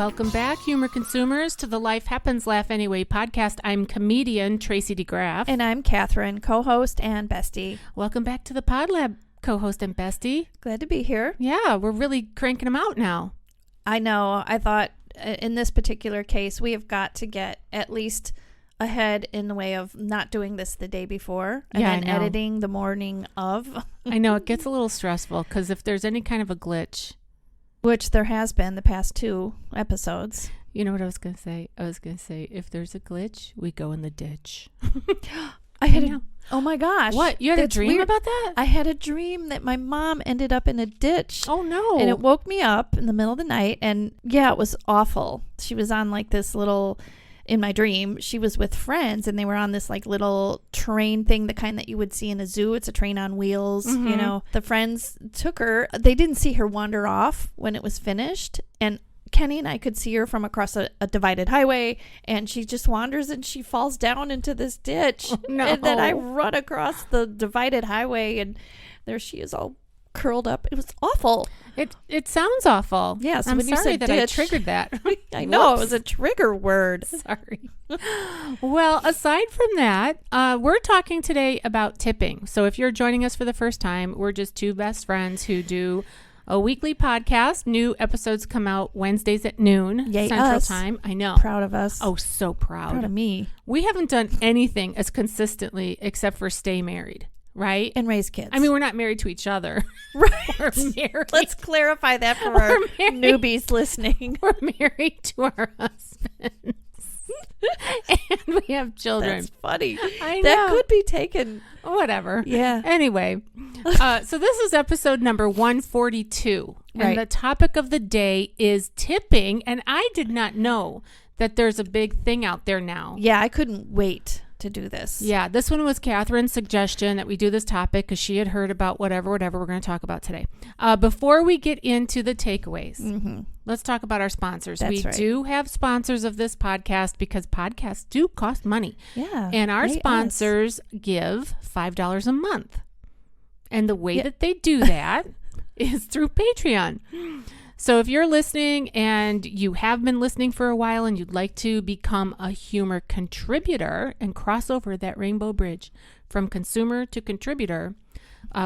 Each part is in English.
Welcome back, humor consumers, to the Life Happens, Laugh Anyway podcast. I'm comedian Tracy DeGraff. And I'm Catherine, co-host and bestie. Welcome back to the Pod Lab, co-host and bestie. Glad to be here. Yeah, we're really cranking them out now. I know. I thought in this particular case, we have got to get at least ahead in the way of not doing this the day before and then editing the morning of. I know, it gets a little stressful because if there's any kind of a glitch... Which there has been the past 2 episodes. You know what I was going to say? I was going to say, if there's a glitch, we go in the ditch. Oh my gosh. What? You had a dream about that? I had a dream that my mom ended up in a ditch. Oh no. And it woke me up in the middle of the night. And yeah, it was awful. She was on like this little... In my dream, she was with friends and they were on this like little train thing, the kind that you would see in a zoo. It's a train on wheels, you know. The friends took her. They didn't see her wander off when it was finished. And Kenny and I could see her from across a divided highway, and she just wanders and she falls down into this ditch. Oh, no. And then I run across the divided highway and there she is all curled up. It was awful. It sounds awful. Yes. I'm sorry that I triggered that. I know. It was a trigger word. Sorry. Well, aside from that, we're talking today about tipping. So if you're joining us for the first time, we're just 2 best friends who do a weekly podcast. New episodes come out Wednesdays at noon Central Time. I know. Proud of us. Oh, so proud. Proud of me. We haven't done anything as consistently except for stay married. Right? And raise kids. I mean, we're not married to each other. Right. We're married. Let's clarify that for our newbies listening. We're married to our husbands. And we have children. That's funny. I know. That could be taken. Whatever. Yeah. Anyway, so this is episode number 142. And Right. the topic of the day is tipping. And I did not know that there's a big thing out there now. Yeah, I couldn't wait to do this. Yeah, this one was Catherine's suggestion that we do this topic because she had heard about whatever we're going to talk about today. Before we get into the takeaways, let's talk about our sponsors. That's right. Do have sponsors of this podcast because podcasts do cost money. Yeah. And our sponsors give $5 a month. And the way that they do that is through Patreon. So if you're listening and you have been listening for a while and you'd like to become a humor contributor and cross over that rainbow bridge from consumer to contributor,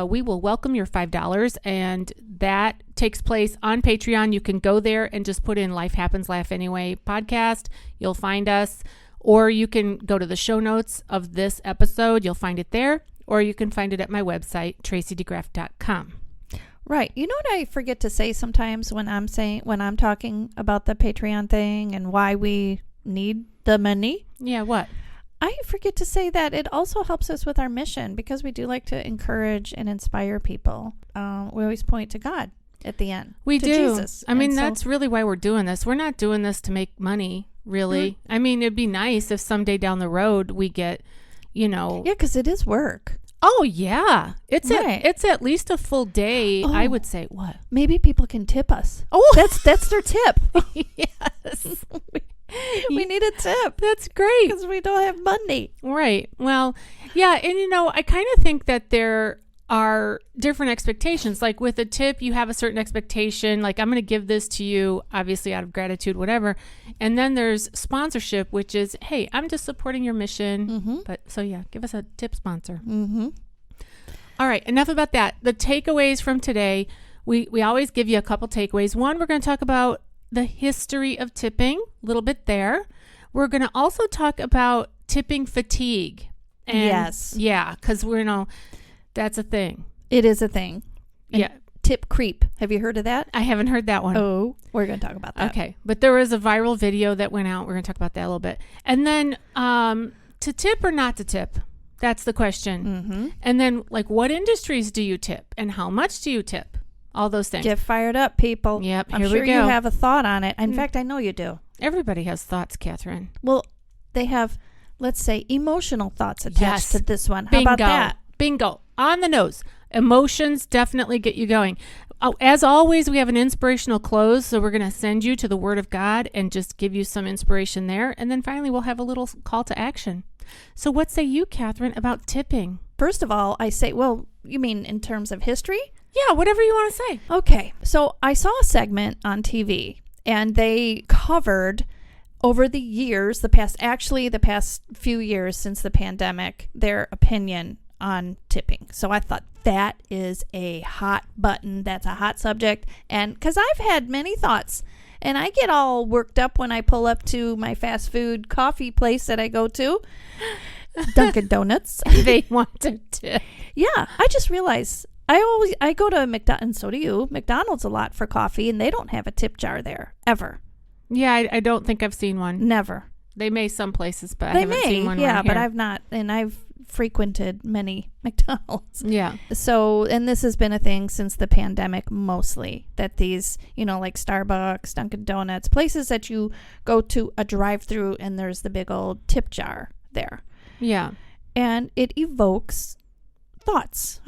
we will welcome your $5. And that takes place on Patreon. You can go there and just put in Life Happens, Laugh Anyway podcast. You'll find us. Or you can go to the show notes of this episode. You'll find it there. Or you can find it at my website, tracydegraff.com. Right. You know what I forget to say sometimes when I'm talking about the Patreon thing and why we need the money? Yeah, what? I forget to say that it also helps us with our mission because we do like to encourage and inspire people. We always point to God at the end. We to do. Jesus. I mean, that's really why we're doing this. We're not doing this to make money, really. Mm-hmm. I mean, it'd be nice if someday down the road we get, you know. Yeah, because it is work. Oh, yeah. It's right. It's at least a full day, I would say. What? Maybe people can tip us. Oh, that's their tip. Yes. we need a tip. That's great. Because we don't have money. Right. Well, yeah. And, you know, I kind of think that there are different expectations. Like with a tip, you have a certain expectation. Like, I'm going to give this to you, obviously out of gratitude, whatever. And then there's sponsorship, which is, hey, I'm just supporting your mission. Mm-hmm. But so, yeah, give us a tip sponsor. Mm-hmm. All right. Enough about that. The takeaways from today, we always give you a couple takeaways. One, we're going to talk about the history of tipping, a little bit there. We're going to also talk about tipping fatigue. And yes. Yeah, because that's a thing. It is a thing. And yeah. Tip creep. Have you heard of that? I haven't heard that one. Oh, we're going to talk about that. Okay. But there was a viral video that went out. We're going to talk about that a little bit. And then to tip or not to tip? That's the question. Mm-hmm. And then, like, what industries do you tip? And how much do you tip? All those things. Get fired up, people. Yep. I'm here sure we go. you have a thought on it. In fact, I know you do. Everybody has thoughts, Catherine. Well, they have, let's say, emotional thoughts attached to this one. How Bingo. about that? Bingo. On the nose. Emotions definitely get you going. Oh, as always, we have an inspirational close, so we're going to send you to the Word of God and just give you some inspiration there. And then finally, we'll have a little call to action. So what say you, Catherine, about tipping? First of all, I say, well, you mean in terms of history? Yeah, whatever you want to say. Okay. So I saw a segment on TV, And they covered over the years, the past few years since the pandemic, their opinion on tipping. So I thought that is a hot button. That's a hot subject. And because I've had many thoughts, and I get all worked up when I pull up to my fast food coffee place that I go to, Dunkin' Donuts. They want to tip. Yeah, I just realized I go to McDonald's, and so do you, McDonald's a lot for coffee, and they don't have a tip jar there, ever. Yeah, I don't think I've seen one. Never. They may some places, but They I haven't seen one. yeah, right but here. I've not, and I've frequented many McDonald's. Yeah. So, and this has been a thing since the pandemic mostly, that these, like Starbucks, Dunkin' Donuts, places that you go to a drive-through and there's the big old tip jar there. Yeah. And it evokes thoughts.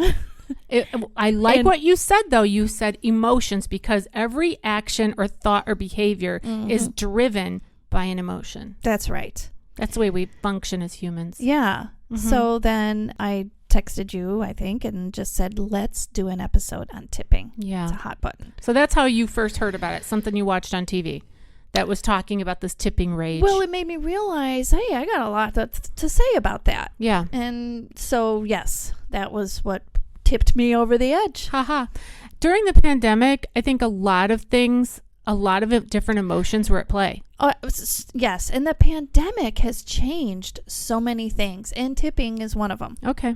I like what you said, though. You said emotions, because every action or thought or behavior is driven by an emotion. That's right. That's the way we function as humans. Yeah. So then I texted you, I think, and just said, let's do an episode on tipping. Yeah. It's a hot button. So that's how you first heard about it. Something you watched on TV that was talking about this tipping rage. Well, it made me realize, hey, I got a lot to say about that. Yeah. And so, yes, that was what tipped me over the edge. Haha. During the pandemic, I think a lot of different emotions were at play. Yes, and the pandemic has changed so many things, and tipping is one of them. Okay.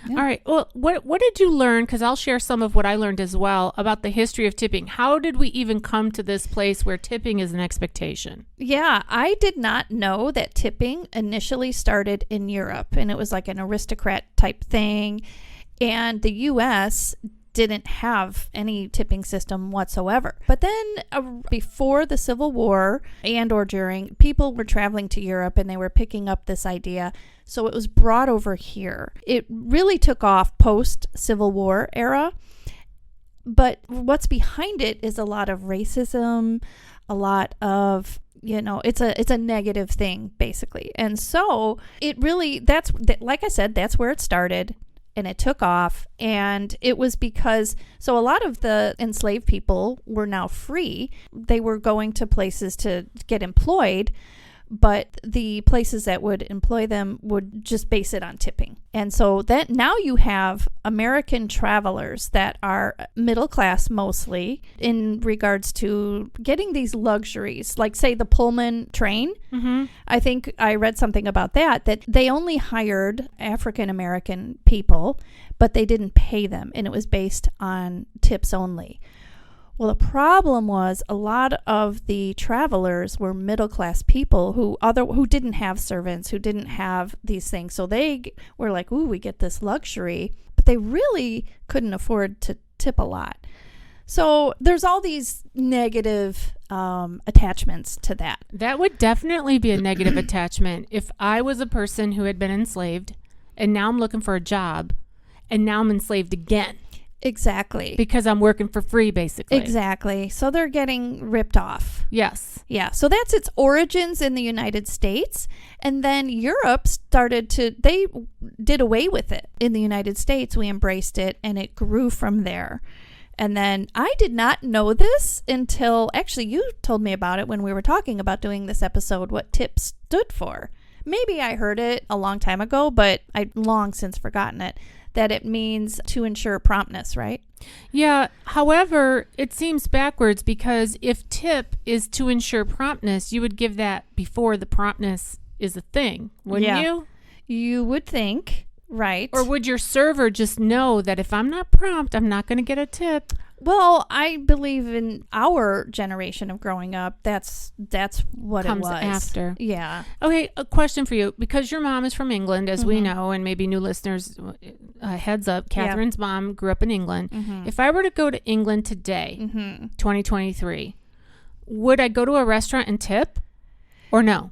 Yeah. All right. Well, what did you learn? Because I'll share some of what I learned as well about the history of tipping. How did we even come to this place where tipping is an expectation? Yeah, I did not know that tipping initially started in Europe, and it was like an aristocrat type thing, and the U.S. didn't have any tipping system whatsoever. But then before the Civil War and or during, people were traveling to Europe and they were picking up this idea. So it was brought over here. It really took off post-Civil War era. But what's behind it is a lot of racism, a lot of, it's a negative thing, basically. And so it really, like I said, that's where it started. And it took off, and it was because, so a lot of the enslaved people were now free. They were going to places to get employed, but the places that would employ them would just base it on tipping. And so that now you have American travelers that are middle class mostly in regards to getting these luxuries, like say the Pullman train. Mm-hmm. I think I read something about that they only hired African American people, but they didn't pay them, and it was based on tips only. Well, the problem was a lot of the travelers were middle-class people who didn't have servants, who didn't have these things. So they were like, ooh, we get this luxury, but they really couldn't afford to tip a lot. So there's all these negative attachments to that. That would definitely be a negative attachment. If I was a person who had been enslaved and now I'm looking for a job and now I'm enslaved again. Exactly. Because I'm working for free, basically. Exactly. So they're getting ripped off. Yes. Yeah. So that's its origins in the United States. And then Europe they did away with it. In the United States, we embraced it, and it grew from there. And then I did not know this until, actually, you told me about it when we were talking about doing this episode, what TIP stood for. Maybe I heard it a long time ago, but I've long since forgotten it. That it means to ensure promptness, right? Yeah. However, it seems backwards, because if tip is to ensure promptness, you would give that before the promptness is a thing, wouldn't you? You would think, right? Or would your server just know that if I'm not prompt, I'm not going to get a tip? Well, I believe in our generation of growing up, that's what Comes it was. after. Yeah. Okay, a question for you. Because your mom is from England, as we know, and maybe new listeners, heads up, Catherine's mom grew up in England. Mm-hmm. If I were to go to England today, 2023, would I go to a restaurant and tip or no?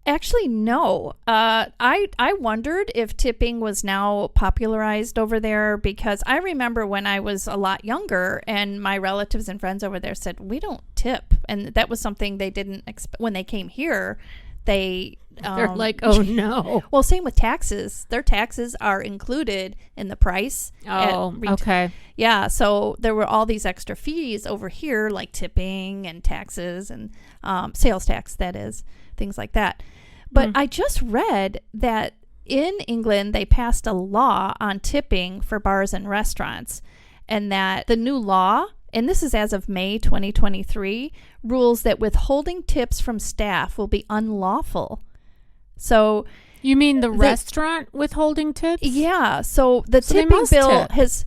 Actually, no. I wondered if tipping was now popularized over there, because I remember when I was a lot younger and my relatives and friends over there said, we don't tip. And that was something they didn't expect when they came here. They They're like, oh no. well, same with taxes. Their taxes are included in the price. Oh, okay. Yeah, so there were all these extra fees over here, like tipping and taxes and sales tax, that is, things like that. But I just read that in England, they passed a law on tipping for bars and restaurants, and that the new law, and this is as of May 2023, rules that withholding tips from staff will be unlawful. So you mean the restaurant withholding tips? yeah, so the So they tipping must bill tip. has,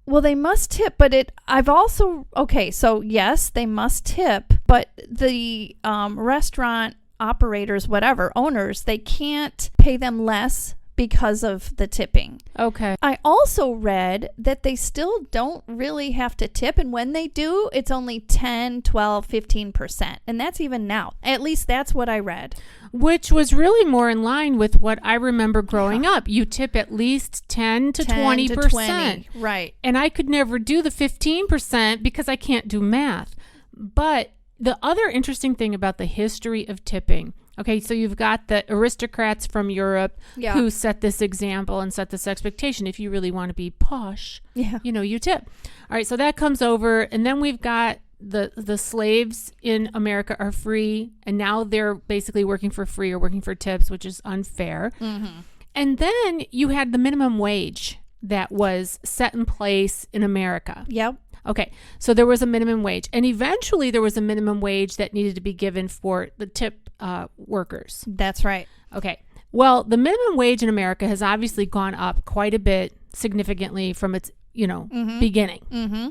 well, they must tip, but I've also, okay, so yes, they must tip, but the restaurant operators, whatever, owners, they can't pay them less because of the tipping. Okay. I also read that they still don't really have to tip, and when they do, it's only 10, 12, 15%. And that's even now. At least that's what I read. Which was really more in line with what I remember growing up. You tip at least 10 to 10 to 20%. 20, right. And I could never do the 15% because I can't do math. But the other interesting thing about the history of tipping, okay, so you've got the aristocrats from Europe who set this example and set this expectation. If you really want to be posh, you tip. All right, so that comes over, and then we've got the slaves in America are free, and now they're basically working for free or working for tips, which is unfair. Mm-hmm. And then you had the minimum wage that was set in place in America. Yep. Okay, so there was a minimum wage, and eventually there was a minimum wage that needed to be given for the tip workers. That's right. Okay, well, the minimum wage in America has obviously gone up quite a bit significantly from its, beginning. Mm-hmm.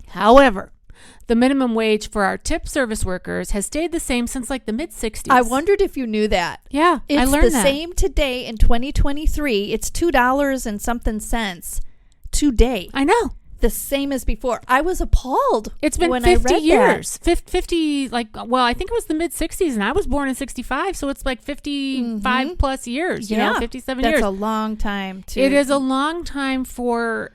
However, the minimum wage for our tip service workers has stayed the same since like the mid-60s. I wondered if you knew that. Yeah, I learned It's the same today in 2023. It's $2 and something cents today. I know. The same as before. I was appalled. It's been when 50 I read years. 50, I think it was the mid-60s, and I was born in 65, so it's like 55 plus years, 57 years. That's a long time, too. It is a long time for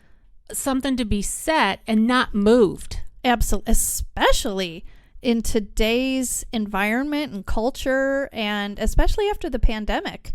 something to be set and not moved. Absolutely. Especially in today's environment and culture, and especially after the pandemic.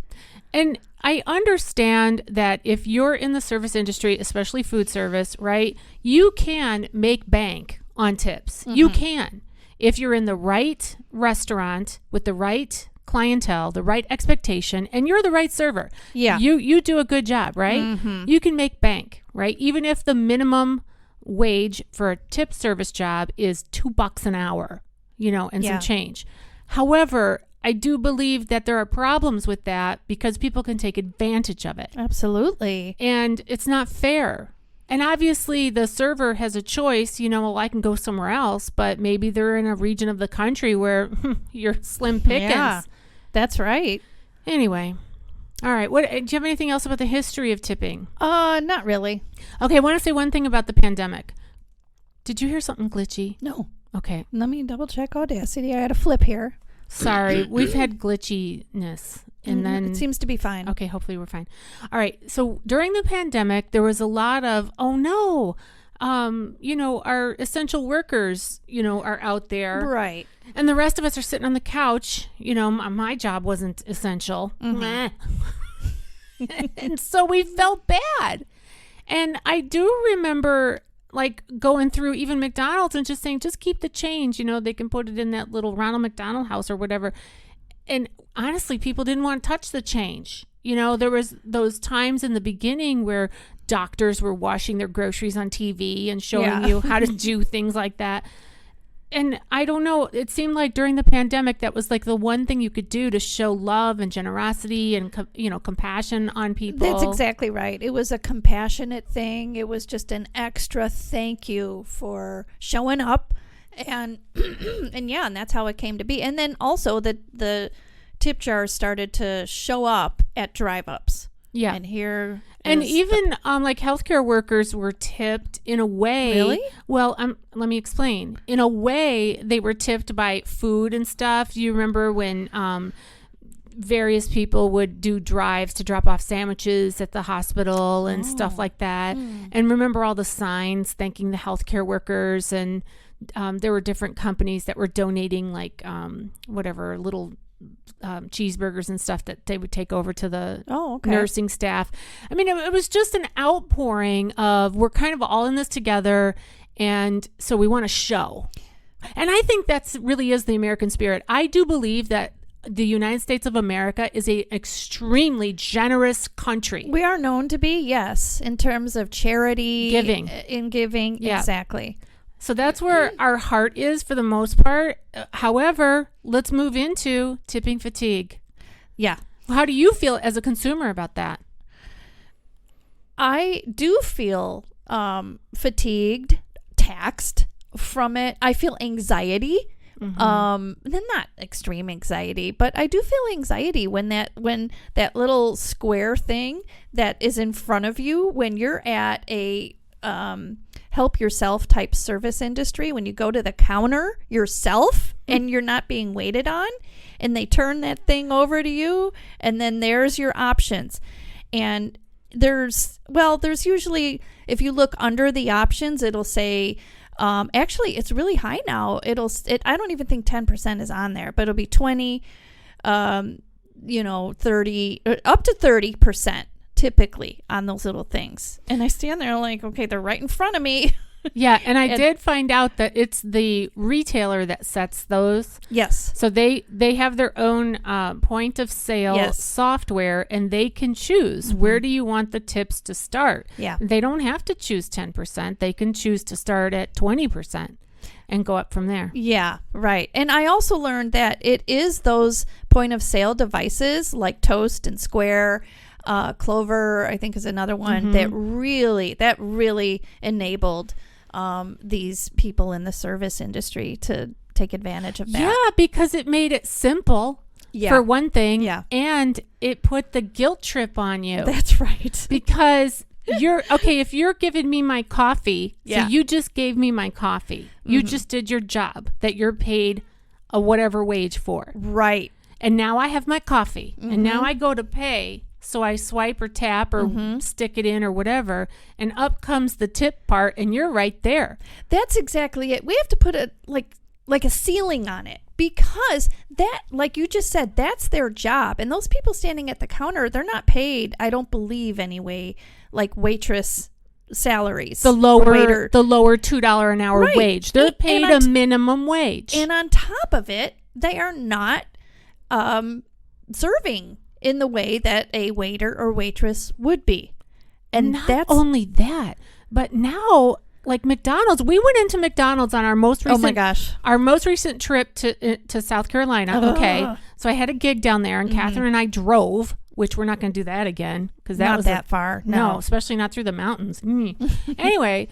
And I understand that if you're in the service industry, especially food service, right, you can make bank on tips. Mm-hmm. You can. If you're in the right restaurant with the right clientele, the right expectation, and you're the right server. Yeah. You do a good job, right? Mm-hmm. You can make bank, right? Even if the minimum wage for a tip service job is $2 an hour, and some change. However, I do believe that there are problems with that because people can take advantage of it. Absolutely. And it's not fair. And obviously the server has a choice, I can go somewhere else, but maybe they're in a region of the country where you're slim pickings. Yeah, that's right. Anyway. All right. Do you have anything else about the history of tipping? Not really. Okay. I want to say one thing about the pandemic. Did you hear something glitchy? No. Okay. Let me double check Audacity. I had a flip here. Sorry, we've had glitchiness, and then it seems to be fine. Okay, hopefully we're fine. All right, so during the pandemic, there was a lot of our essential workers, are out there, right? And the rest of us are sitting on the couch. My job wasn't essential, and so we felt bad. And I do remember going through even McDonald's and just saying, just keep the change, they can put it in that little Ronald McDonald House or whatever. And honestly, people didn't want to touch the change. There was those times in the beginning where doctors were washing their groceries on TV and showing you how to do things like that. And I don't know, it seemed like during the pandemic, that was like the one thing you could do to show love and generosity and, compassion on people. That's exactly right. It was a compassionate thing. It was just an extra thank you for showing up. And, and that's how it came to be. And then also the tip jars started to show up at drive-ups. Yeah. And here... And even healthcare workers were tipped in a way. Really? Well, let me explain. In a way, they were tipped by food and stuff. Do you remember when various people would do drives to drop off sandwiches at the hospital and stuff like that? And remember all the signs thanking the healthcare workers, and there were different companies that were donating little cheeseburgers and stuff that they would take over to the Oh, okay. nursing staff. I mean, it was just an outpouring of, we're kind of all in this together, and so we want to show. And I think that's really is the American spirit. I do believe that the United States of America is a extremely generous country. We are known to be, yes, in terms of charity. Giving. In giving, Yeah. exactly. So that's where our heart is for the most part. However, let's move into tipping fatigue. Yeah. How do you feel as a consumer about that? I do feel fatigued, taxed from it. I feel anxiety. Then not extreme anxiety, but I do feel anxiety when that little square thing that is in front of you when you're at a help yourself type service industry, when you go to the counter yourself and you're not being waited on, and they turn that thing over to you, and then there's your options. And there's usually, if you look under the options, it'll say, actually it's really high now. I don't even think 10% is on there, but it'll be 20, 30, up to 30% typically on those little things. And I stand there like, okay, they're right in front of me. Yeah, and I did find out that it's the retailer that sets those. Yes. So they have their own point of sale Yes. software, and they can choose where do you want the tips to start. Yeah. They don't have to choose 10%. They can choose to start at 20% and go up from there. Yeah, right. And I also learned that it is those point of sale devices like Toast and Square, Clover, I think is another one that really enabled these people in the service industry to take advantage of that. Yeah, because it made it simple, for one thing. Yeah. And it put the guilt trip on you. That's right. Because if you're giving me my coffee, Yeah. so you just gave me my coffee. You just did your job that you're paid a whatever wage for. Right. And now I have my coffee. And now I go to pay. So I swipe or tap or stick it in or whatever. And up comes the tip part, and you're right there. That's exactly it. We have to put a like a ceiling on it, because that, like you just said, that's their job. And those people standing at the counter, they're not paid, I don't believe anyway, like waitress salaries. The lower waiter. $2 an hour Right. wage. They're paid a minimum wage. And on top of it, they are not serving in the way that a waiter or waitress would be. And not that's only that, but now, like McDonald's, we went into McDonald's on our most recent oh my gosh. our most recent trip to South Carolina. Okay, so I had a gig down there, and Catherine and I drove, which we're not going to do that again because that Not was that far. No, especially not through the mountains. Anyway,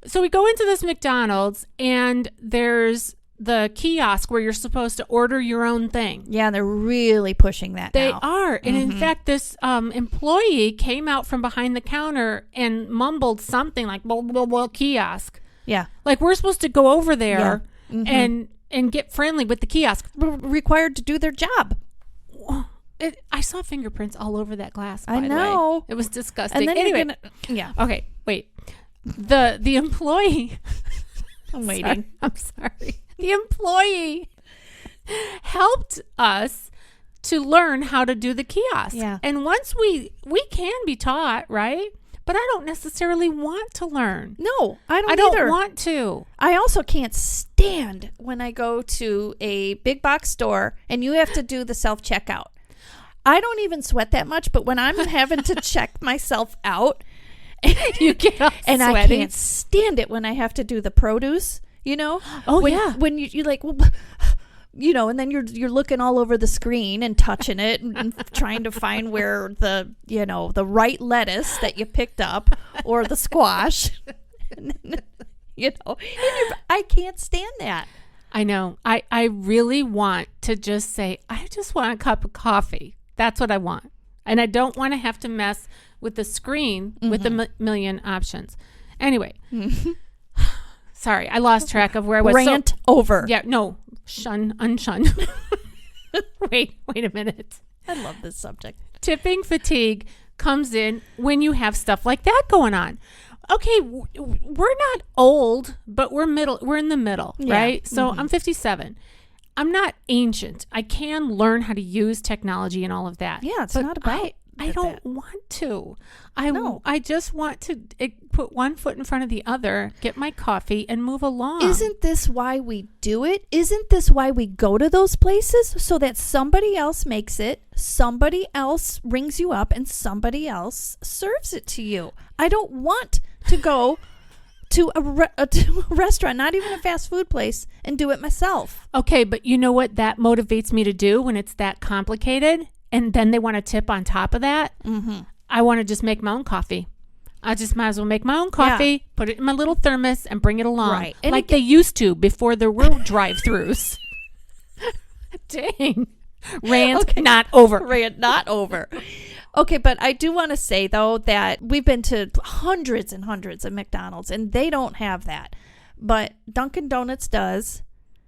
so we go into this McDonald's, and there's the kiosk where you're supposed to order your own thing. Yeah, they're really pushing that They now. are. And in fact, this employee came out from behind the counter and mumbled something like, blah, blah, blah, kiosk. Yeah. Like, we're supposed to go over there and get friendly with the kiosk. Required to do their job. I saw fingerprints all over that glass, by I the know. way. It was disgusting. And then anyway, you're gonna, yeah. okay, wait. The employee... I'm waiting. I'm sorry. The employee helped us to learn how to do the kiosk. Yeah. And once we can be taught, right? But I don't necessarily want to learn. No, I don't I don't either. want to. I also can't stand when I go to a big box store and you have to do the self-checkout. I don't even sweat that much, but when I'm having to check myself out, You get all and I sweaty. can't stand it when I have to do the produce, you know? Oh, when, yeah. When you're like, well, you know, and then you're looking all over the screen and touching it and trying to find where the, you know, the right lettuce that you picked up or the squash, and then, you know, I can't stand that. I know. I really want to just say, I just want a cup of coffee. That's what I want. And I don't want to have to mess with the screen with the million options. Anyway, sorry, I lost track of where I was. Rant over. Yeah, no, unshun. Wait a minute. I love this subject. Tipping fatigue comes in when you have stuff like that going on. Okay, we're not old, but we're in the middle, Yeah. right? So I'm 57. I'm not ancient. I can learn how to use technology and all of that. Yeah, it's but not about I don't that. want to. No. I just want to put one foot in front of the other, get my coffee, and move along. Isn't this why we do it? Isn't this why we go to those places? So that somebody else makes it, somebody else rings you up, and somebody else serves it to you. I don't want to go to a restaurant, not even a fast food place, and do it myself. Okay, but you know what that motivates me to do when it's that complicated? And then they want to tip on top of that? Mm-hmm. I want to just make my own coffee. I just might as well make my own coffee, put it in my little thermos, and bring it along. Right. And like they used to before there were drive-thrus. Dang. Rant not over. Rant not over. Okay, but I do want to say, though, that we've been to hundreds and hundreds of McDonald's, and they don't have that. But Dunkin' Donuts does.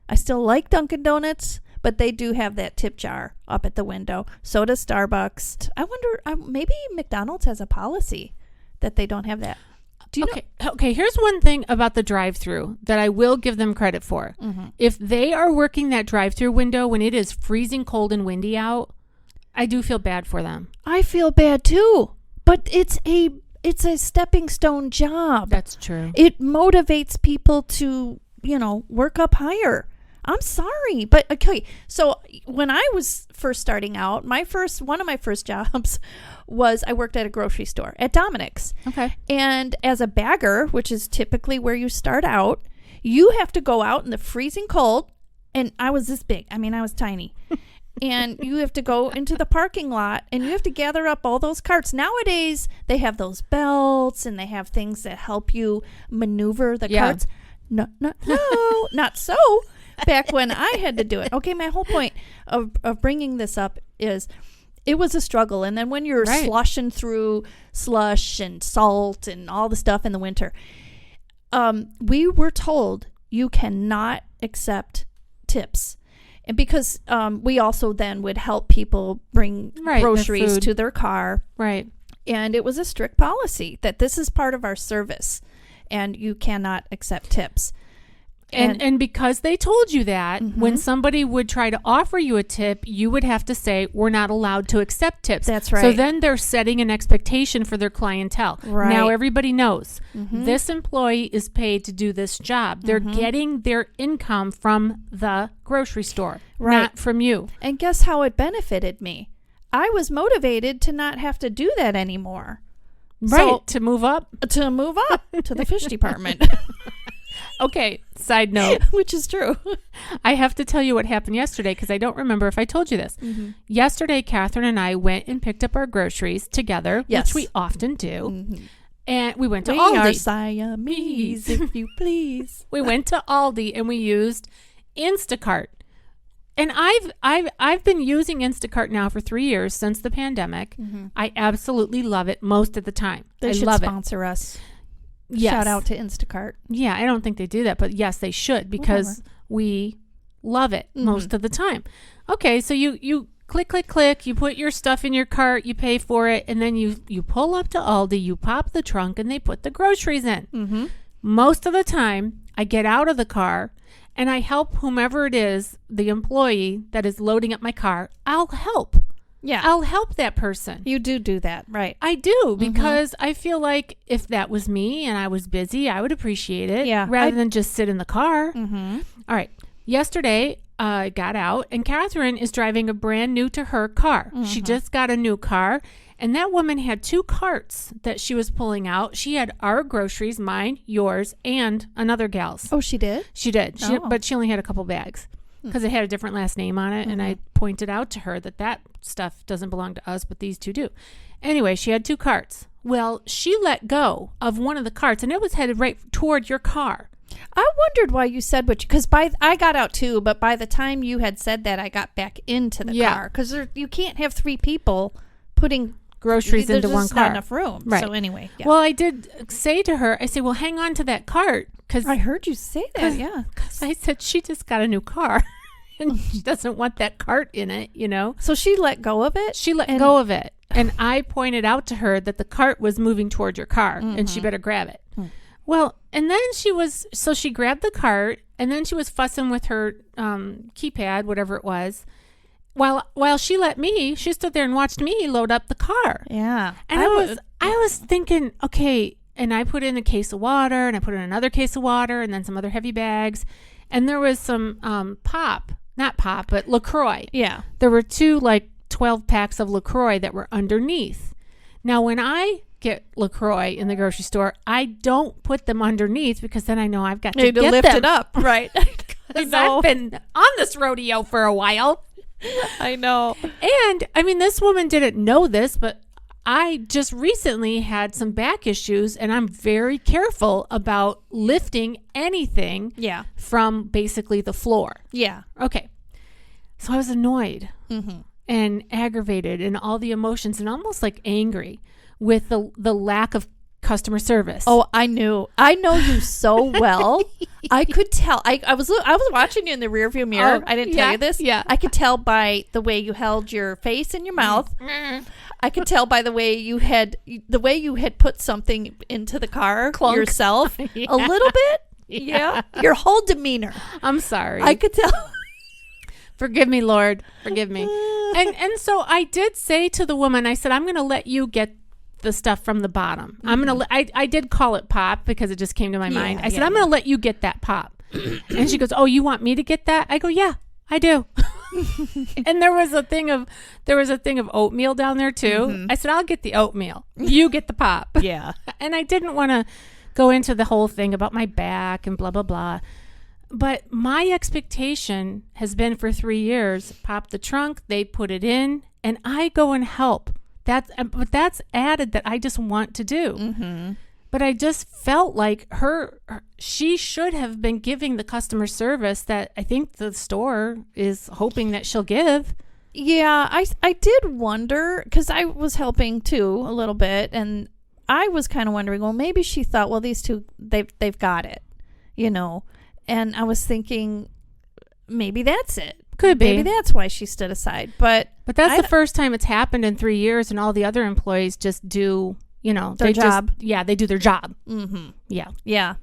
I still like Dunkin' Donuts, but they do have that tip jar up at the window. So does Starbucks. I wonder, maybe McDonald's has a policy that they don't have that. Do you know? Okay, here's one thing about the drive-thru that I will give them credit for. Mm-hmm. If they are working that drive-thru window when it is freezing cold and windy out, I do feel bad for them. I feel bad too, but it's a stepping stone job. That's true. It motivates people to, work up higher. I'm sorry, but okay. So when I was first starting out, one of my first jobs was I worked at a grocery store at Dominic's. Okay. And as a bagger, which is typically where you start out, you have to go out in the freezing cold. And I was this big. I mean, I was tiny. And you have to go into the parking lot and you have to gather up all those carts. Nowadays, they have those belts and they have things that help you maneuver the carts. No, not so. Back when I had to do it. Okay, my whole point of bringing this up is it was a struggle. And then when you're slushing through slush and salt and all the stuff in the winter, we were told you cannot accept tips. And because we also then would help people bring groceries to their car. Right. And it was a strict policy that this is part of our service and you cannot accept tips. And because they told you that, mm-hmm. when somebody would try to offer you a tip, you would have to say, we're not allowed to accept tips. That's right. So then they're setting an expectation for their clientele. Right. Now everybody knows mm-hmm. this employee is paid to do this job. They're mm-hmm. getting their income from the grocery store, right. not from you. And guess how it benefited me? I was motivated to not have to do that anymore. Right. So, to move up to the fish department. Okay, side note. Which is true. I have to tell you what happened yesterday because I don't remember if I told you this. Mm-hmm. Yesterday, Catherine and I went and picked up our groceries together, yes. which we often do. Mm-hmm. And we went to we Aldi. Are Siamese, if you please. We went to Aldi and we used Instacart. And I've been using Instacart now for 3 years since the pandemic. Mm-hmm. I absolutely love it most of the time. They should love sponsor us. Yes. Shout out to Instacart. Yeah, I don't think they do that, but yes, they should because we love it mm-hmm. most of the time. Okay, so you click, you put your stuff in your cart, you pay for it, and then you pull up to Aldi, you pop the trunk, and they put the groceries in. Mm-hmm. Most of the time, I get out of the car and I help whomever it is, the employee that is loading up my car. I'll help. Yeah. I'll help that person. You do that, right? I do, because I feel like if that was me and I was busy, I would appreciate it rather than just sit in the car. Mm-hmm. All right. Yesterday, I got out and Catherine is driving a brand new to her car. Mm-hmm. She just got a new car. And that woman had 2 carts that she was pulling out. She had our groceries, mine, yours, and another gal's. Oh, she did? She did. But she only had a couple bags because it had a different last name on it. Mm-hmm. And I pointed out to her that stuff doesn't belong to us, but these 2 do. Anyway, she had 2 carts. Well, she let go of one of the carts and it was headed right toward your car. I wondered why you said because I got out too, but by the time you had said that, I got back into the car because you can't have 3 people putting groceries into one car. Not enough room. Right. So anyway. Yeah. Well, I did say to her, I said, well, hang on to that cart. Cause I heard you say that. Yeah. Because I said, she just got a new car and she doesn't want that cart in it, So she let go of it? She let go of it. And I pointed out to her that the cart was moving toward your car and she better grab it. Well, and then she grabbed the cart And then she was fussing with her keypad, whatever it was. While she stood there and watched me load up the car. Yeah. And I was thinking, okay, and I put in a case of water, and I put in another case of water, and then some other heavy bags. And there was some not pop, but LaCroix. Yeah. There were 2 like 12 packs of LaCroix that were underneath. Now, when I get LaCroix in the grocery store, I don't put them underneath because then I know I've got to You need to get lift them. it up. Right. I know. I've been on this rodeo for a while. I know. And I mean, this woman didn't know this, but I just recently had some back issues, and I'm very careful about lifting anything Yeah. from basically the floor. Yeah. Okay. So I was annoyed Mm-hmm. and aggravated and all the emotions and almost like angry with the lack of customer service. Oh, I know you so well. I could tell. I was watching you in the rearview mirror. Oh, I didn't yeah, tell you this. yeah. I could tell by the way you held your face in your mouth. I could tell by the way you had put something into the car Clunk. yourself Yeah. a little bit. Yeah. Your whole demeanor. I'm sorry. I could tell. Forgive me, Lord. Forgive me. And so I did say to the woman, I said, I'm going to let you get the stuff from the bottom. I'm going to I did call it pop because it just came to my mind. I said, I'm going to let you get that pop. And she goes, oh, you want me to get that? I go, yeah, I do. And there was a thing of oatmeal down there too. Mm-hmm. I said, I'll get the oatmeal. You get the pop. Yeah. And I didn't want to go into the whole thing about my back and blah, blah, blah. But my expectation has been for 3 years, pop the trunk, they put it in, and I go and help. But that's added that I just want to do. Mm-hmm. But I just felt like she should have been giving the customer service that I think the store is hoping that she'll give. Yeah, I did wonder because I was helping too a little bit, and I was kind of wondering, well, maybe she thought, well, these two they've got it, you know, and I was thinking maybe that's it. Could be. Maybe that's why she stood aside. But that's the first time it's happened in 3 years, and all the other employees just do, their job. They do their job. Mm-hmm. Yeah. Yeah.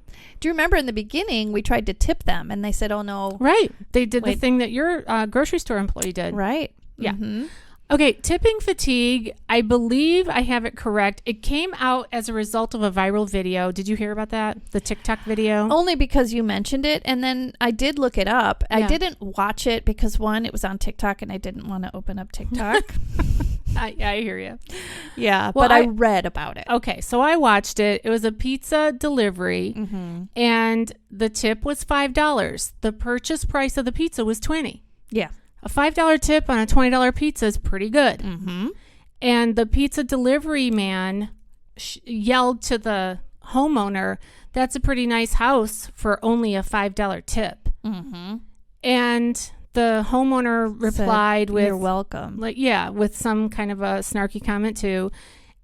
Do you remember in the beginning we tried to tip them, and they said, "Oh no." Right. They did the Wait. thing that your grocery store employee did. Right. Yeah. Mm-hmm. Okay, tipping fatigue, I believe I have it correct. It came out as a result of a viral video. Did you hear about that? The TikTok video? Only because you mentioned it, and then I did look it up. I Yeah. didn't watch it because, one, it was on TikTok, and I didn't want to open up TikTok. I hear you. Yeah, Well, but I read about it. Okay, so I watched it. It was a pizza delivery, Mm-hmm. and the tip was $5. The purchase price of the pizza was $20. Yeah. A $5 tip on a $20 pizza is pretty good. Mm-hmm. And the pizza delivery man yelled to the homeowner, "That's a pretty nice house for only a $5 tip." Mm-hmm. And the homeowner replied with, "You're welcome." with some kind of a snarky comment too.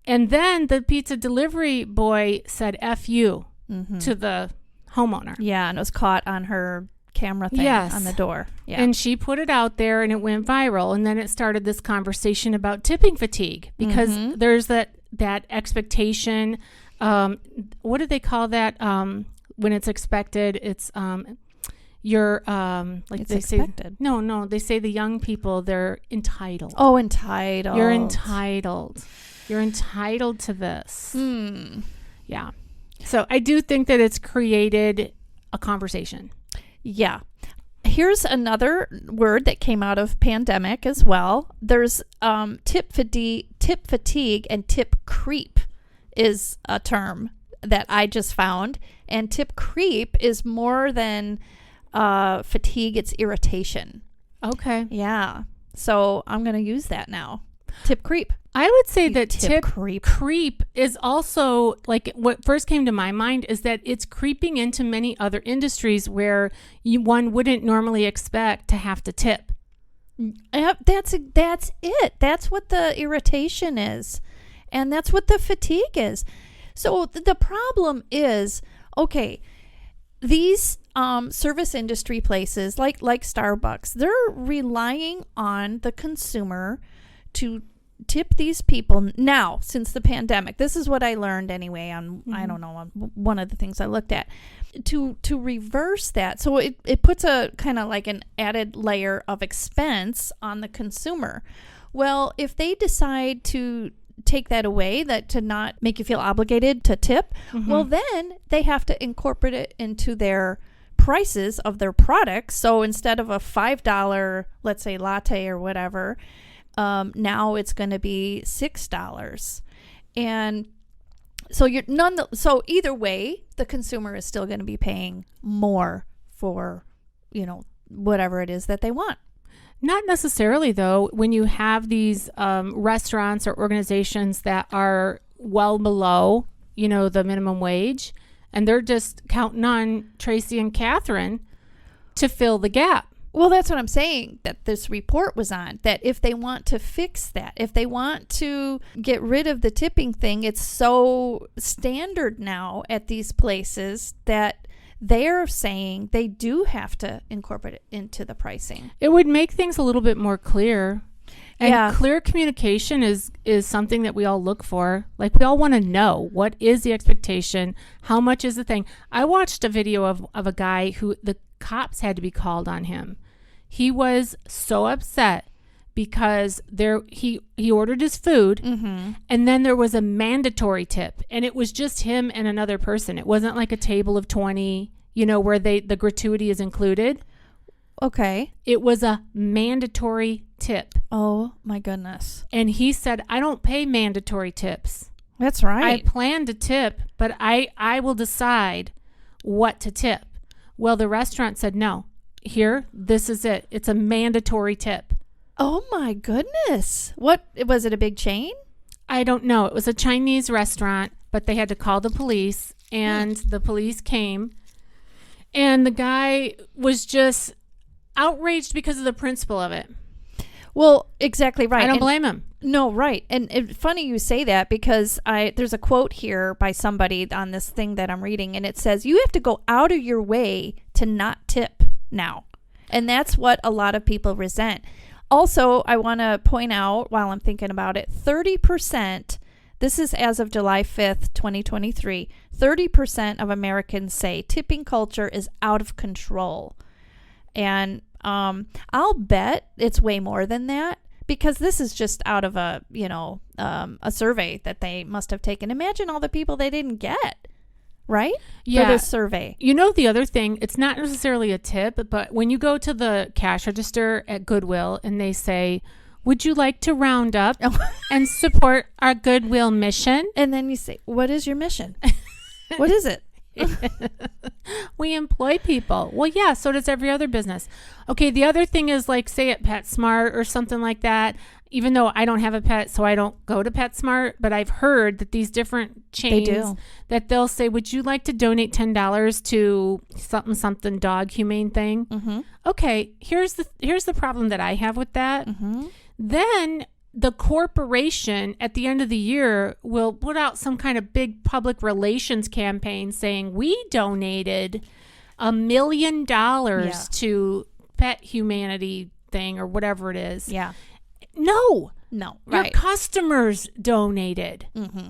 And then the pizza delivery boy said F you Mm-hmm. to the homeowner. Yeah, and it was caught on her camera thing Yes. on the door. Yeah. And she put it out there and it went viral. And then it started this conversation about tipping fatigue because Mhm. there's that expectation. What do they call that? When it's expected, it's you're like It's they expected. say. No, they say the young people, they're entitled. Oh, entitled. You're entitled. You're entitled to this. Hmm. Yeah. So I do think that it's created a conversation. Yeah. Here's another word that came out of pandemic as well. There's tip fatigue and tip creep is a term that I just found. And tip creep is more than fatigue, it's irritation. Okay. Yeah. So I'm going to use that now. Tip creep. I would say that tip creep. creep is also like what first came to my mind is that it's creeping into many other industries where one wouldn't normally expect to have to tip. Yep, that's it. That's what the irritation is. And that's what the fatigue is. So the problem is, okay, these service industry places like Starbucks, they're relying on the consumer to tip these people now since the pandemic. This is what I learned anyway on, I don't know, on one of the things I looked at. To reverse that, so it puts a kind of like an added layer of expense on the consumer. Well, if they decide to take that away, that to not make you feel obligated to tip, well, then they have to incorporate it into their prices of their products. So instead of a $5, let's say, latte or whatever, now it's going to be $6. And so so either way, the consumer is still going to be paying more for, whatever it is that they want. Not necessarily, though, when you have these restaurants or organizations that are well below, the minimum wage, and they're just counting on Tracy and Catherine to fill the gap. Well, that's what I'm saying, that this report was on, that if they want to fix that, if they want to get rid of the tipping thing, it's so standard now at these places that they're saying they do have to incorporate it into the pricing. It would make things a little bit more clear. And clear communication is something that we all look for. Like, we all want to know, what is the expectation? How much is the thing? I watched a video of a guy who the cops had to be called on him. He was so upset because he ordered his food, and then there was a mandatory tip, and it was just him and another person. It wasn't like a table of 20, where the gratuity is included. Okay. It was a mandatory tip. Oh my goodness. And he said, I don't pay mandatory tips. That's right. I plan to tip, but I will decide what to tip. Well, the restaurant said, no, here, this is it. It's a mandatory tip. Oh my goodness. What, was it a big chain? I don't know. It was a Chinese restaurant, but they had to call the police, and the police came, and the guy was just outraged because of the principle of it. Well, exactly right. I don't blame him. No, right. And it's funny you say that, because there's a quote here by somebody on this thing that I'm reading, and it says, you have to go out of your way to not tip now. And that's what a lot of people resent. Also, I want to point out, while I'm thinking about it, 30%, this is as of July 5th, 2023, 30% of Americans say tipping culture is out of control. And I'll bet it's way more than that, because this is just out of a survey that they must have taken. Imagine all the people they didn't get, right? Yeah. For this survey. The other thing, it's not necessarily a tip, but when you go to the cash register at Goodwill and they say, would you like to round up and support our Goodwill mission? And then you say, what is your mission? What is it? We employ people. Well, yeah, so does every other business. Okay, the other thing is, like, say at PetSmart or something like that, even though I don't have a pet, so I don't go to PetSmart, but I've heard that these different chains, that they'll say, would you like to donate $10 to something dog humane thing? Mm-hmm. Okay, here's the problem that I have with that. Mm-hmm. Then the corporation at the end of the year will put out some kind of big public relations campaign saying, we donated $1 million to Pet Humanity thing or whatever it is. Yeah. No, right. Your customers donated. Mm-hmm.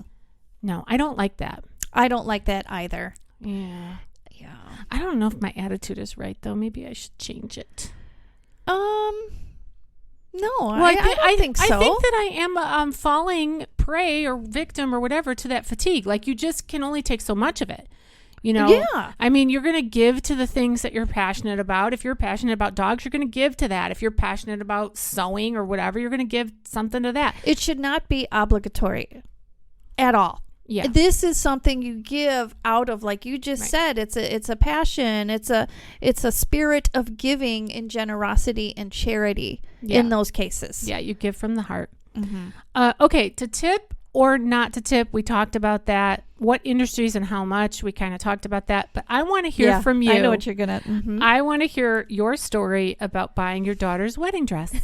No, I don't like that. I don't like that either. Yeah. I don't know if my attitude is right, though. Maybe I should change it. No, well, I don't think so. I think that I am falling prey or victim or whatever to that fatigue. Like, you just can only take so much of it. Yeah. I mean, you're going to give to the things that you're passionate about. If you're passionate about dogs, you're going to give to that. If you're passionate about sewing or whatever, you're going to give something to that. It should not be obligatory at all. Yeah. This is something you give out of, like you just said, it's a passion. It's a spirit of giving and generosity and charity in those cases. Yeah, you give from the heart. Mm-hmm. Okay, to tip or not to tip, we talked about that. What industries and how much, we kind of talked about that. But I want to hear from you. I know what you're going to. Mm-hmm. I want to hear your story about buying your daughter's wedding dress.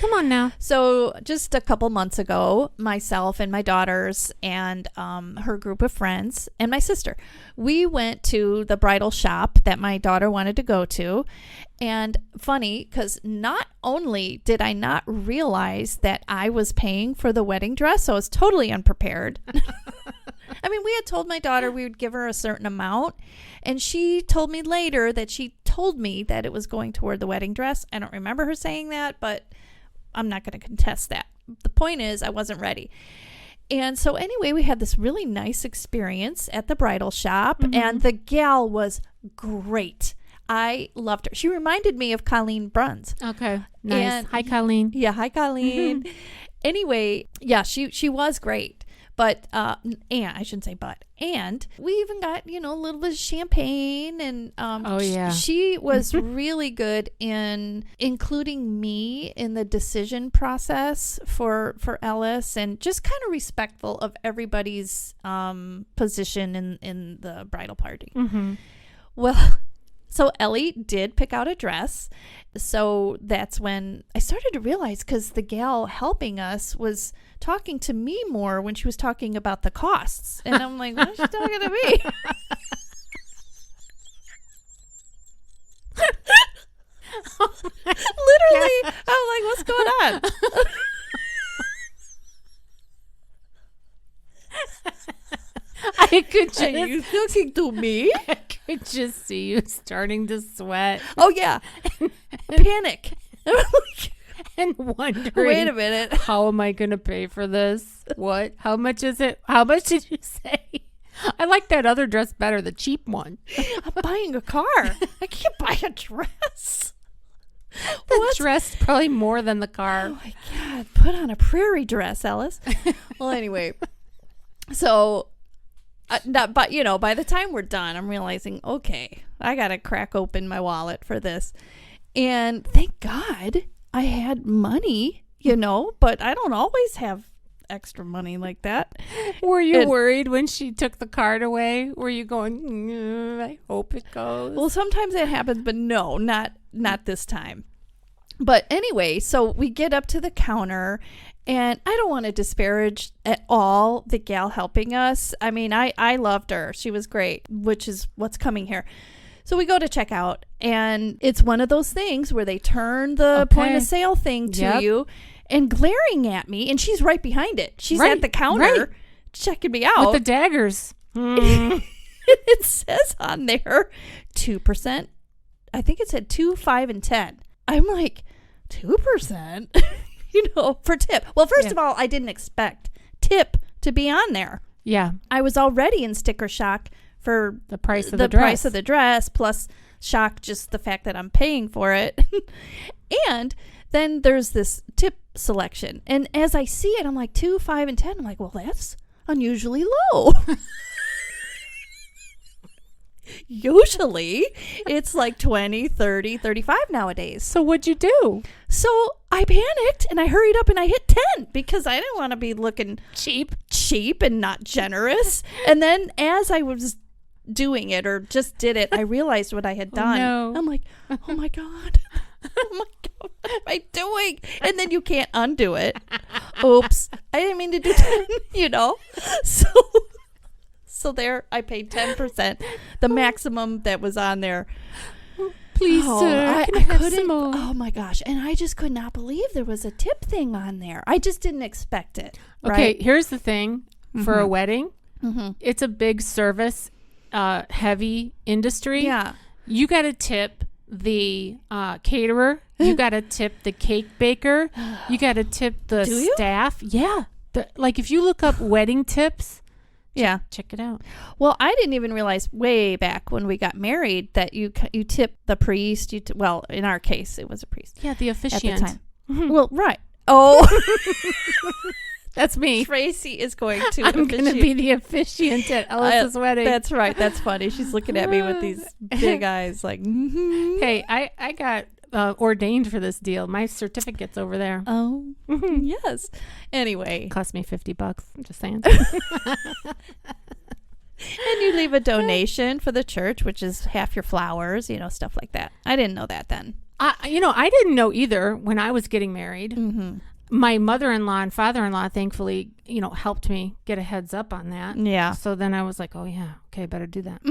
Come on now. So just a couple months ago, myself and my daughters and her group of friends and my sister, we went to the bridal shop that my daughter wanted to go to. And funny, because not only did I not realize that I was paying for the wedding dress, so I was totally unprepared. I mean, we had told my daughter we would give her a certain amount, and she told me later that she told me that it was going toward the wedding dress. I don't remember her saying that, but I'm not going to contest that. The point is, I wasn't ready. And so anyway, we had this really nice experience at the bridal shop, and the gal was great. I loved her. She reminded me of Colleen Bruns. Okay. Nice. And Hi, Colleen. Yeah, hi, Colleen. Anyway, yeah, she was great. But, and I shouldn't say but. And we even got, a little bit of champagne. And Oh, yeah. she was really good in including me in the decision process for Ellis, and just kind of respectful of everybody's position in the bridal party. Mm-hmm. Well, so Ellie did pick out a dress. So that's when I started to realize, because the gal helping us was talking to me more when she was talking about the costs. And I'm like, what is she talking to me? Literally, I'm like, what's going on? I could just, Are you talking to me? I could just see you starting to sweat Oh, yeah. Panic. and wondering, Wait a minute. how am I going to pay for this? What? How much is it? How much did you say? I like that other dress better, the cheap one. I'm buying a car. I can't buy a dress. The dress probably more than the car. Oh, my God. Put on a prairie dress, Ellis. Well, anyway. So, by the time we're done, I'm realizing, okay, I got to crack open my wallet for this. And thank God I had money, but I don't always have extra money like that. Were you worried when she took the card away? Were you going, I hope it goes? Well, sometimes that happens, but no, not this time. But anyway, so we get up to the counter, and I don't want to disparage at all the gal helping us. I mean, I loved her. She was great, which is what's coming here. So we go to check out, and it's one of those things where they turn the point of sale thing to you and glaring at me, and she's right behind it. She's at the counter checking me out. With the daggers. It says on there 2%. I think it said 2, 5, and 10. I'm like, 2%? For tip. Well, first of all, I didn't expect tip to be on there. Yeah. I was already in sticker shock for the price of the dress. Price of the dress, plus shock just the fact that I'm paying for it. And then there's this tip selection. And as I see it, I'm like 2, 5, and 10. I'm like, well, that's unusually low. Usually it's like 20, 30, 35 nowadays. So what'd you do? So I panicked and I hurried up and I hit 10 because I didn't want to be looking cheap and not generous. And then as I was doing it, or just did it, I realized what I had done. Oh, no. I'm like, oh my God. Oh my God, what am I doing? And then you can't undo it. Oops. I didn't mean to do 10, So there, I paid 10%, the maximum that was on there. Please, sir, I can I have couldn't. some more? Oh my gosh! And I just could not believe there was a tip thing on there. I just didn't expect it. Okay, right? here's the thing: for a wedding, it's a big service, heavy industry. Yeah, you got to tip the caterer. You got to tip the cake baker. You got to tip the staff. Yeah, like if you look up wedding tips. Yeah. Check it out. Well, I didn't even realize way back when we got married that you tip the priest. Well, in our case, it was a priest. Yeah, the officiant. At the time. Well, right. Oh. That's me. Tracy is going to I'm going to be the officiant at Ellis's wedding. That's right. That's funny. She's looking at me with these big eyes like, Hey, I got ordained for this deal. My certificate's over there. Oh, yes. Anyway. It cost me $50. I'm just saying. And you leave a donation for the church, which is half your flowers, stuff like that. I didn't know that then. I didn't know either when I was getting married. Mm-hmm. My mother-in-law and father-in-law, thankfully, helped me get a heads up on that. Yeah. So then I was like, oh yeah, okay, better do that.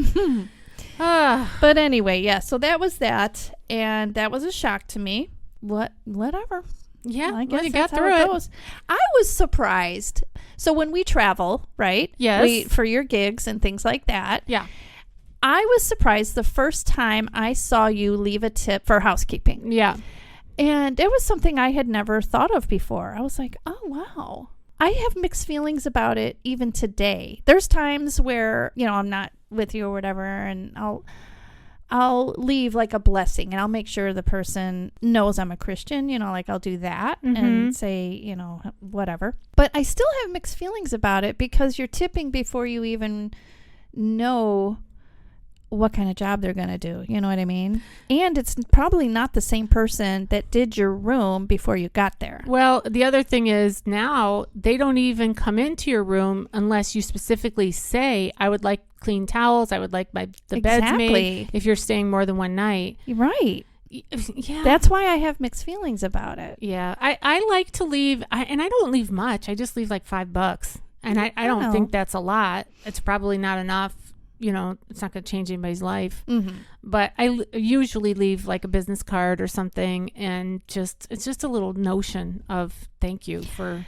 But anyway, yeah, so that was that. And that was a shock to me. Whatever. Yeah, I guess you got that's through how it. goes. I was surprised. So when we travel, right? Yes. For your gigs and things like that. Yeah. I was surprised the first time I saw you leave a tip for housekeeping. Yeah. And it was something I had never thought of before. I was like, oh, wow. I have mixed feelings about it even today. There's times where, I'm not with you or whatever, and I'll leave like a blessing, and I'll make sure the person knows I'm a Christian, like I'll do that and say, whatever. But I still have mixed feelings about it because you're tipping before you even know what kind of job they're going to do. You know what I mean? And it's probably not the same person that did your room before you got there. Well, the other thing is now they don't even come into your room unless you specifically say, I would like clean towels. I would like the beds made if you're staying more than one night. Right. Yeah. That's why I have mixed feelings about it. Yeah. I like to leave, and I don't leave much. I just leave like $5. And I don't think that's a lot. It's probably not enough. It's not going to change anybody's life. Mm-hmm. But I usually leave like a business card or something, and it's just a little notion of thank you for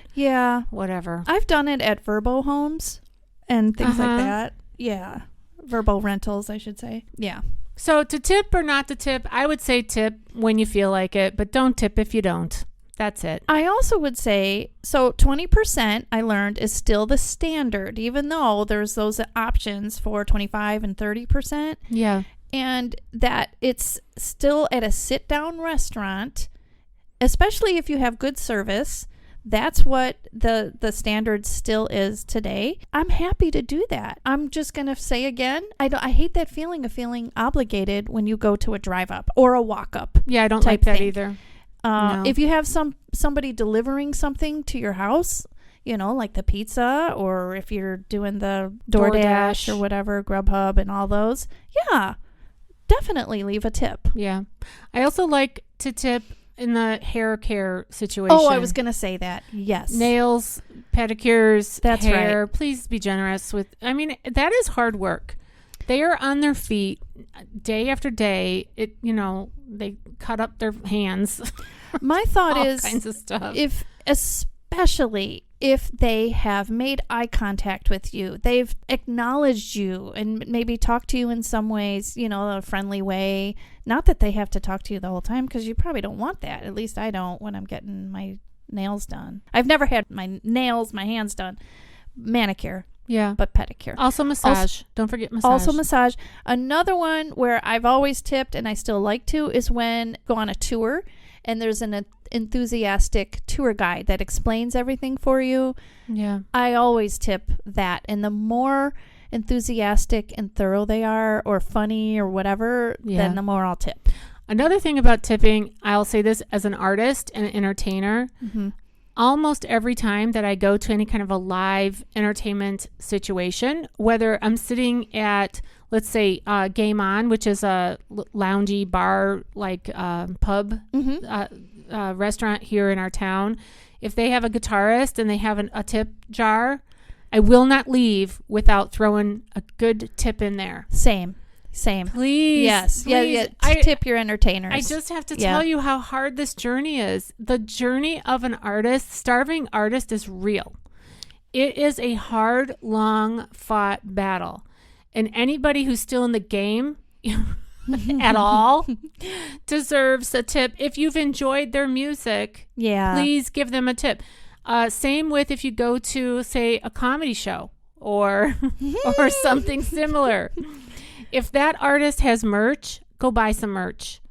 whatever. I've done it at Verbo homes and things like that. Yeah. Verbo rentals, I should say. Yeah. So to tip or not to tip, I would say tip when you feel like it, but don't tip if you don't. That's it. I also would say, so 20% I learned is still the standard, even though there's those options for 25 and 30%. Yeah. And that it's still at a sit-down restaurant, especially if you have good service. That's what the standard still is today. I'm happy to do that. I'm just going to say again, I hate that feeling of feeling obligated when you go to a drive-up or a walk-up. Yeah, I don't like that either. No. If you have somebody delivering something to your house, like the pizza, or if you're doing the DoorDash or whatever, Grubhub and all those, yeah, definitely leave a tip. Yeah. I also like to tip in the hair care situation. Oh, I was going to say that. Yes. Nails, pedicures, that's hair. Right. Please be generous with, that is hard work. They are on their feet day after day. They cut up their hands. My thought all is, kinds of stuff. especially if they have made eye contact with you, they've acknowledged you and maybe talked to you in some ways, a friendly way. Not that they have to talk to you the whole time, because you probably don't want that. At least I don't when I'm getting my nails done. I've never had my hands done. Manicure. Yeah. But pedicure. Also massage. Don't forget massage. Also massage. Another one where I've always tipped and I still like to is when go on a tour and there's an enthusiastic tour guide that explains everything for you. Yeah. I always tip that. And the more enthusiastic and thorough they are, or funny or whatever, then the more I'll tip. Another thing about tipping, I'll say this as an artist and an entertainer. Mm-hmm. Almost every time that I go to any kind of a live entertainment situation, whether I'm sitting at, let's say, Game On, which is a loungy bar, like pub restaurant here in our town, if they have a guitarist and they have a tip jar, I will not leave without throwing a good tip in there. Same. Please. Yes. Please. Yeah. Tip your entertainers. I just have to tell you how hard this journey is. The journey of an artist, starving artist, is real. It is a hard, long fought battle. And anybody who's still in the game at all deserves a tip. If you've enjoyed their music, please give them a tip. Same with if you go to, say, a comedy show or something similar. If that artist has merch, go buy some merch.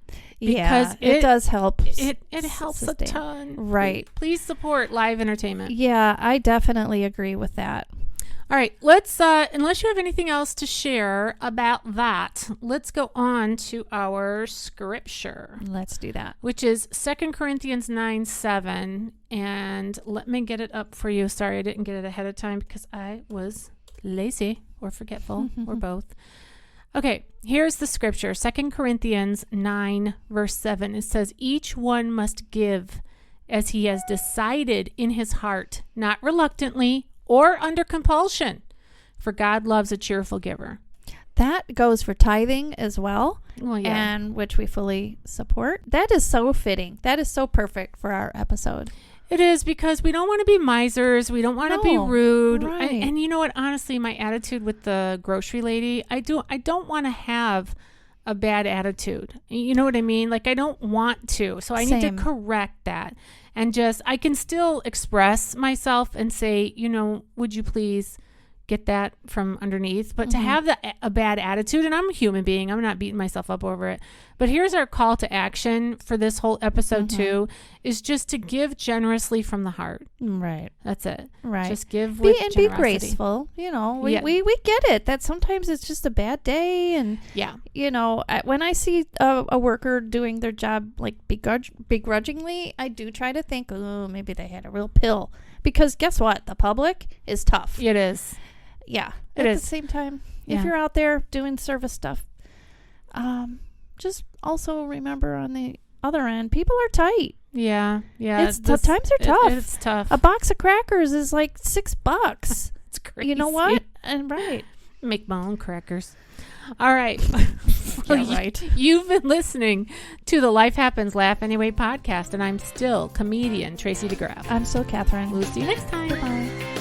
Because it does help. It helps a ton. Right. Please support live entertainment. Yeah, I definitely agree with that. All right, let's, unless you have anything else to share about that, let's go on to our scripture. Let's do that. Which is 2 Corinthians 9:7. And let me get it up for you. Sorry, I didn't get it ahead of time because I was lazy or forgetful or both. Okay, here's the scripture, 2 Corinthians 9, verse 7. It says, each one must give as he has decided in his heart, not reluctantly or under compulsion, for God loves a cheerful giver. That goes for tithing as well, Well, yeah. and which we fully support. That is so fitting. That is so perfect for our episode. It is, because we don't want to be misers. We don't want to be No, rude. right. And you know what? Honestly, my attitude with the grocery lady, I don't want to have a bad attitude. You know what I mean? Like, I don't want to. So I need Same. to correct that. And just, I can still express myself and say, you know, would you please get that from underneath? But to have a bad attitude, and I'm a human being, I'm not beating myself up over it. But here's our call to action for this whole episode too, is just to give generously from the heart. Right. That's it. Right. Just give with Be generosity. graceful. You know, we Yeah. get it that sometimes it's just a bad day. And, Yeah. you know, when I see a worker doing their job like begrudgingly, I do try to think, oh, maybe they had a real pill. Because guess what? The public is tough. It is. Yeah. It At is. the same time, Yeah. if you're out there doing service stuff, just also remember on the other end, people are tight. Yeah. Yeah. It's tough. Times are tough. It's tough. A box of crackers is like $6. It's crazy. You know what? And right. Make my own crackers. All right. Yeah, right. You've been listening to the Life Happens Laugh Anyway podcast, and I'm still comedian Tracy DeGraff. I'm still Catherine. We'll see you next time. Bye.